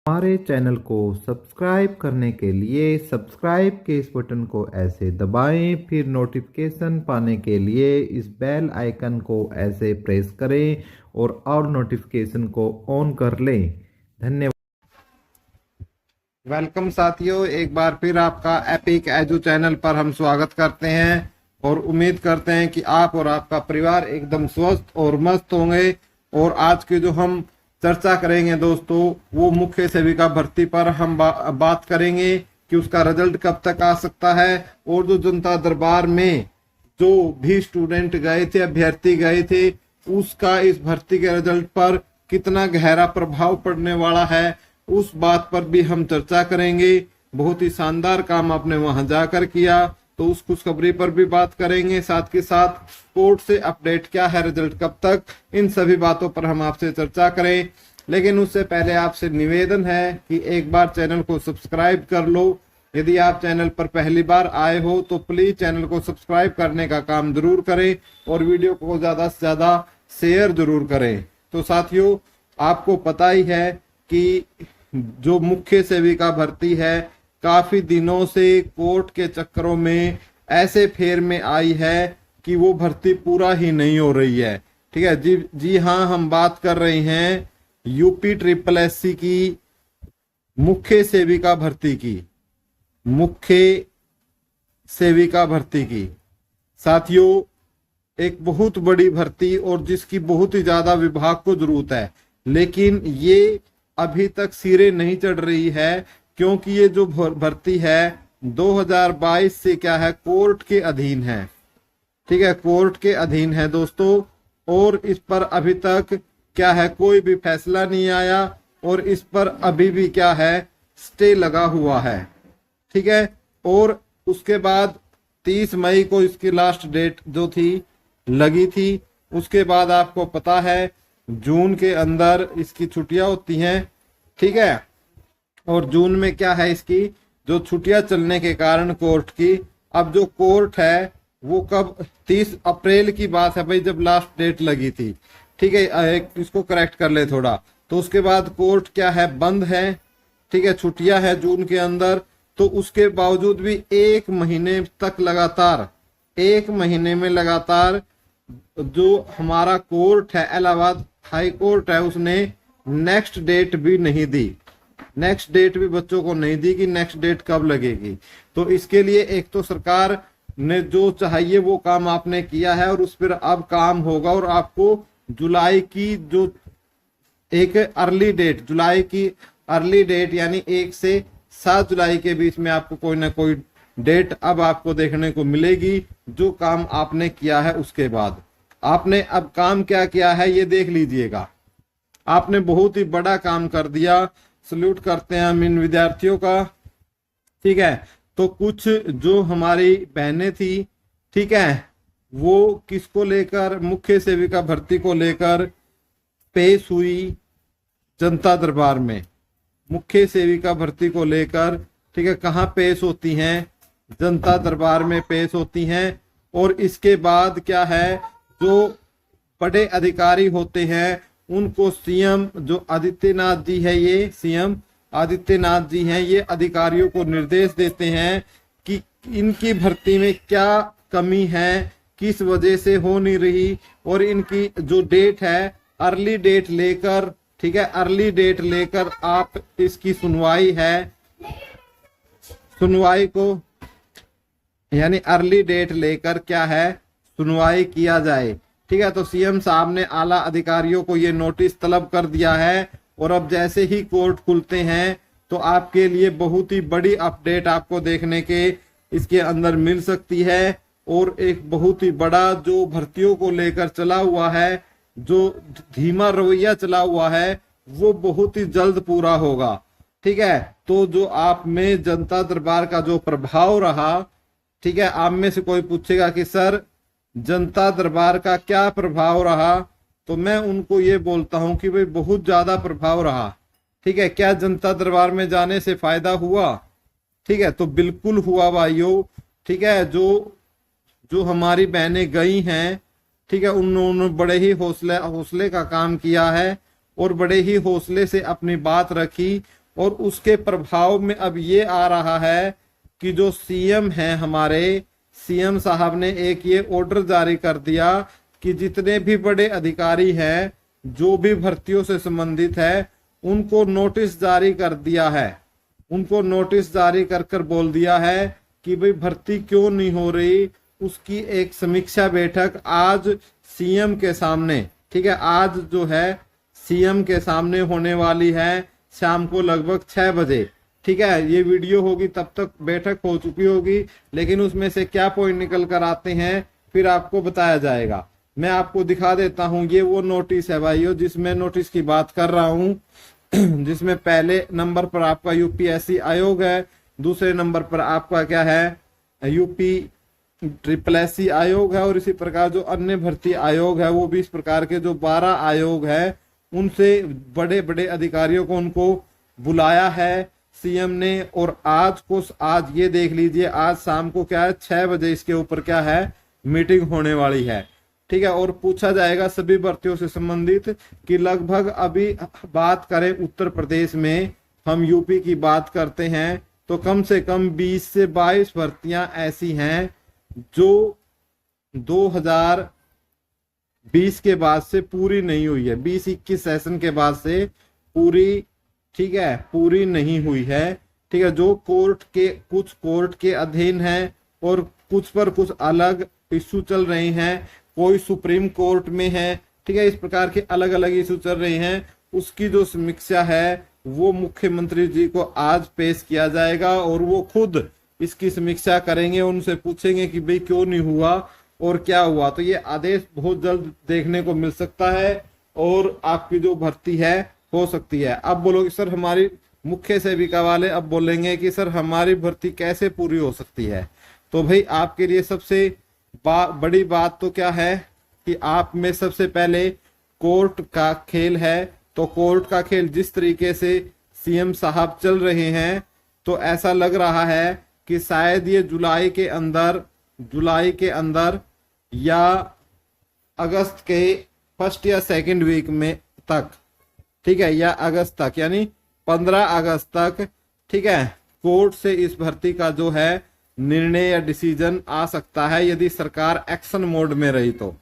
हमारे चैनल को सब्सक्राइब करने के लिए सब्सक्राइब के इस बटन को ऐसे दबाएं, फिर नोटिफिकेशन पाने के लिए इस बेल आइकन को ऐसे प्रेस करें और नोटिफिकेशन को ऑन कर लें। धन्यवाद। वेलकम साथियों, एक बार फिर आपका एपिक एजू चैनल पर हम स्वागत करते हैं और उम्मीद करते हैं कि आप और आपका परिवार एकदम स्वस्थ और मस्त होंगे। और आज की जो हम चर्चा करेंगे दोस्तों, वो मुख्य सेविका भर्ती पर हम बात करेंगे कि उसका रिजल्ट कब तक आ सकता है और जो जनता दरबार में जो भी स्टूडेंट गए थे, अभ्यर्थी गए थे, उसका इस भर्ती के रिजल्ट पर कितना गहरा प्रभाव पड़ने वाला है, उस बात पर भी हम चर्चा करेंगे। बहुत ही शानदार काम आपने वहां जाकर किया, तो उस खुशखबरी पर भी बात करेंगे। साथ के साथ कोर्ट से अपडेट क्या है, रिजल्ट कब तक, इन सभी बातों पर हम आपसे चर्चा करें। लेकिन उससे पहले आपसे निवेदन है कि एक बार चैनल को सब्सक्राइब कर लो। यदि आप चैनल पर पहली बार आए हो तो प्लीज चैनल को सब्सक्राइब करने का काम जरूर करें और वीडियो को ज्यादा से ज्यादा शेयर जरूर करें। तो साथियों, आपको पता ही है कि जो मुख्य सेविका भर्ती है, काफी दिनों से कोर्ट के चक्करों में ऐसे फेर में आई है कि वो भर्ती पूरा ही नहीं हो रही है। ठीक है जी हाँ, हम बात कर रहे हैं यूपी ट्रिपल एससी की मुख्य सेविका भर्ती की, मुख्य सेविका भर्ती की। साथियों, एक बहुत बड़ी भर्ती और जिसकी बहुत ही ज्यादा विभाग को जरूरत है, लेकिन ये अभी तक सिरे नहीं चढ़ रही है, क्योंकि ये जो भर्ती है 2022 से क्या है, कोर्ट के अधीन है। ठीक है, कोर्ट के अधीन है दोस्तों, और इस पर अभी तक क्या है, कोई भी फैसला नहीं आया और इस पर अभी भी क्या है, स्टे लगा हुआ है। ठीक है, और उसके बाद 30 मई को इसकी लास्ट डेट जो थी लगी थी। उसके बाद आपको पता है जून के अंदर इसकी छुट्टियां होती हैं। ठीक है, और जून में क्या है, इसकी जो छुट्टियां चलने के कारण कोर्ट की, अब जो कोर्ट है वो कब, 30 अप्रैल की बात है भाई, जब लास्ट डेट लगी थी। ठीक है, इसको करेक्ट कर ले थोड़ा। तो उसके बाद कोर्ट क्या है, बंद है। ठीक है, छुट्टियां है जून के अंदर, तो उसके बावजूद भी एक महीने तक लगातार, एक महीने में लगातार जो हमारा कोर्ट है, इलाहाबाद हाई कोर्ट है, उसने नेक्स्ट डेट भी नहीं दी। नेक्स्ट डेट भी बच्चों को नहीं दी कि नेक्स्ट डेट कब लगेगी। तो इसके लिए एक तो सरकार ने जो चाहिए वो काम आपने किया है और उस पर अब काम होगा, और आपको जुलाई की जो एक अर्ली डेट, जुलाई की अर्ली डेट यानी 1 से 7 जुलाई के बीच में आपको कोई ना कोई डेट अब आपको देखने को मिलेगी, जो काम आपने किया है उसके बाद। आपने अब काम क्या किया है ये देख लीजिएगा। आपने बहुत ही बड़ा काम कर दिया, सल्यूट करते हैं हम इन विद्यार्थियों का। ठीक है, तो कुछ जो हमारी बहनें थी, ठीक है, वो किसको लेकर, मुख्य सेविका भर्ती को लेकर पेश हुई जनता दरबार में। मुख्य सेविका भर्ती को लेकर, ठीक है, कहाँ पेश होती हैं, जनता दरबार में पेश होती हैं। और इसके बाद क्या है, जो बड़े अधिकारी होते हैं उनको सीएम जो आदित्यनाथ जी है, ये सीएम आदित्यनाथ जी हैं, ये अधिकारियों को निर्देश देते हैं कि इनकी भर्ती में क्या कमी है, किस वजह से हो नहीं रही, और इनकी जो डेट है अर्ली डेट लेकर, ठीक है, अर्ली डेट लेकर आप इसकी सुनवाई है, सुनवाई को यानी अर्ली डेट लेकर क्या है, सुनवाई किया जाए। ठीक है, तो सीएम साहब ने आला अधिकारियों को ये नोटिस तलब कर दिया है, और अब जैसे ही कोर्ट खुलते हैं तो आपके लिए बहुत ही बड़ी अपडेट आपको देखने के इसके अंदर मिल सकती है। और एक बहुत ही बड़ा जो भर्तियों को लेकर चला हुआ है, जो धीमा रवैया चला हुआ है, वो बहुत ही जल्द पूरा होगा। ठीक है, तो जो आप में जनता दरबार का जो प्रभाव रहा, ठीक है, आप में से कोई पूछेगा कि सर जनता दरबार का क्या प्रभाव रहा, तो मैं उनको ये बोलता हूं कि भाई बहुत ज्यादा प्रभाव रहा। ठीक है, क्या जनता दरबार में जाने से फायदा हुआ? ठीक है, तो बिल्कुल हुआ भाइयों। ठीक है, जो हमारी बहनें गई हैं, ठीक है, उन्होंने बड़े ही हौसले का काम किया है और बड़े ही हौसले से अपनी बात रखी और उसके प्रभाव में अब ये आ रहा है कि जो सीएम है हमारे, सीएम साहब ने एक ये ऑर्डर जारी कर दिया कि जितने भी बड़े अधिकारी हैं जो भी भर्तियों से संबंधित है उनको नोटिस जारी कर दिया है, उनको नोटिस जारी कर कर बोल दिया है कि भाई भर्ती क्यों नहीं हो रही, उसकी एक समीक्षा बैठक आज सीएम के सामने, ठीक है, आज जो है सीएम के सामने होने वाली है शाम को लगभग 6 बजे। ठीक है, ये वीडियो होगी तब तक बैठक हो चुकी होगी, लेकिन उसमें से क्या पॉइंट निकल कर आते हैं फिर आपको बताया जाएगा। मैं आपको दिखा देता हूं, ये वो नोटिस है भाइयों जिसमें नोटिस की बात कर रहा हूं जिसमें पहले नंबर पर आपका यूपीएससी आयोग है, दूसरे नंबर पर आपका क्या है यूपी SSS आयोग है, और इसी प्रकार जो अन्य भर्ती आयोग है वो भी इस प्रकार के जो 12 आयोग है उनसे बड़े बड़े अधिकारियों को उनको बुलाया है सीएम ने। और आज ये देख लीजिए, आज शाम को क्या है 6 बजे इसके ऊपर क्या है मीटिंग होने वाली है। ठीक है, और पूछा जाएगा सभी भर्तियों से संबंधित कि लगभग अभी बात करें उत्तर प्रदेश में, हम यूपी की बात करते हैं तो कम से कम 20 से 22 भर्तियां ऐसी हैं जो 2020 के बाद से पूरी नहीं हुई है, 20-21 सेशन के बाद से पूरी, ठीक है, पूरी नहीं हुई है। ठीक है, जो कुछ कोर्ट के अधीन है और कुछ पर कुछ अलग इश्यू चल रहे हैं, कोई सुप्रीम कोर्ट में है। ठीक है, इस प्रकार के अलग अलग इश्यू चल रहे हैं, उसकी जो समीक्षा है वो मुख्यमंत्री जी को आज पेश किया जाएगा और वो खुद इसकी समीक्षा करेंगे, उनसे पूछेंगे कि भाई क्यों नहीं हुआ और क्या हुआ। तो ये आदेश बहुत जल्द देखने को मिल सकता है और आपकी जो भर्ती है हो सकती है। अब बोलोगे सर हमारी मुख्य सेविका वाले अब बोलेंगे कि सर हमारी भर्ती कैसे पूरी हो सकती है। तो भाई आपके लिए सबसे बड़ी बात तो क्या है कि आप में सबसे पहले कोर्ट का खेल है। तो कोर्ट का खेल जिस तरीके से सीएम साहब चल रहे हैं तो ऐसा लग रहा है कि शायद ये जुलाई के अंदर या अगस्त के फर्स्ट या सेकंड वीक में तक, ठीक है, या अगस्त तक यानी 15 अगस्त तक, ठीक है, कोर्ट से इस भर्ती का जो है निर्णय या डिसीजन आ सकता है यदि सरकार एक्शन मोड में रही तो।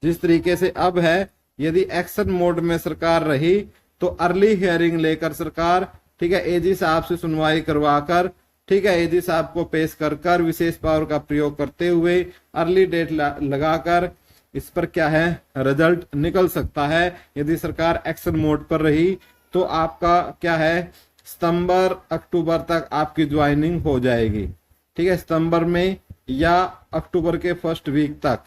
जिस तरीके से अब है, यदि एक्शन मोड में सरकार रही तो अर्ली हियरिंग लेकर सरकार, ठीक है, एजी साहब से सुनवाई करवाकर, ठीक है, एजी साहब को पेश कर विशेष पावर का प्रयोग करते हुए अर्ली डेट लगाकर इस पर क्या है रिजल्ट निकल सकता है। यदि सरकार एक्शन मोड पर रही तो आपका क्या है सितंबर अक्टूबर तक आपकी ज्वाइनिंग हो जाएगी। ठीक है, सितंबर में या अक्टूबर के फर्स्ट वीक तक,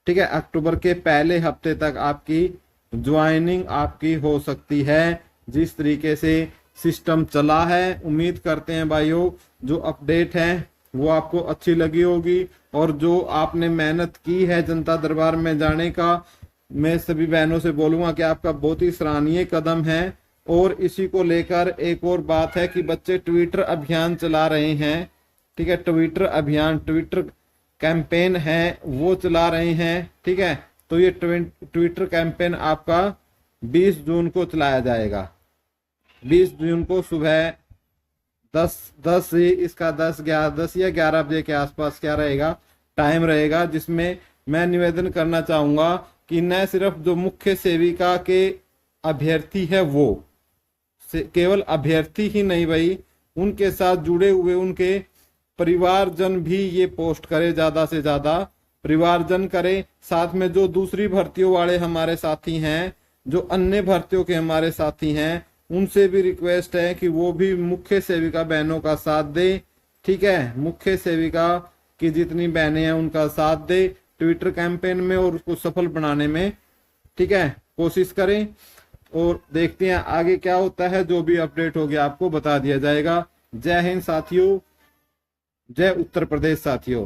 ठीक है, अक्टूबर के पहले हफ्ते तक आपकी ज्वाइनिंग आपकी हो सकती है। जिस तरीके से सिस्टम चला है, उम्मीद करते हैं भाइयों जो अपडेट है वो आपको अच्छी लगी होगी और जो आपने मेहनत की है जनता दरबार में जाने का, मैं सभी बहनों से बोलूंगा कि आपका बहुत ही सराहनीय कदम है। और इसी को लेकर एक और बात है कि बच्चे ट्विटर अभियान चला रहे हैं। ठीक है, ट्विटर अभियान, ट्विटर कैंपेन है वो चला रहे हैं। ठीक है, तो ये ट्विटर कैंपेन आपका 20 जून को चलाया जाएगा। 20 जून को सुबह 10 से इसका 10 या 11 बजे के आसपास क्या रहेगा टाइम रहेगा, जिसमें मैं निवेदन करना चाहूंगा कि न सिर्फ जो मुख्य सेविका के अभ्यर्थी है वो केवल अभ्यर्थी ही नहीं भाई, उनके साथ जुड़े हुए उनके परिवारजन भी ये पोस्ट करे, ज्यादा से ज्यादा परिवारजन करे। साथ में जो दूसरी भर्तियों वाले हमारे साथी हैं, जो अन्य भर्तियों के हमारे साथी हैं, उनसे भी रिक्वेस्ट है कि वो भी मुख्य सेविका बहनों का साथ दे। ठीक है, मुख्य सेविका की जितनी बहनें हैं उनका साथ दे ट्विटर कैंपेन में और उसको सफल बनाने में, ठीक है, कोशिश करें। और देखते हैं आगे क्या होता है, जो भी अपडेट होगी आपको बता दिया जाएगा। जय हिंद साथियों, जय उत्तर प्रदेश साथियों।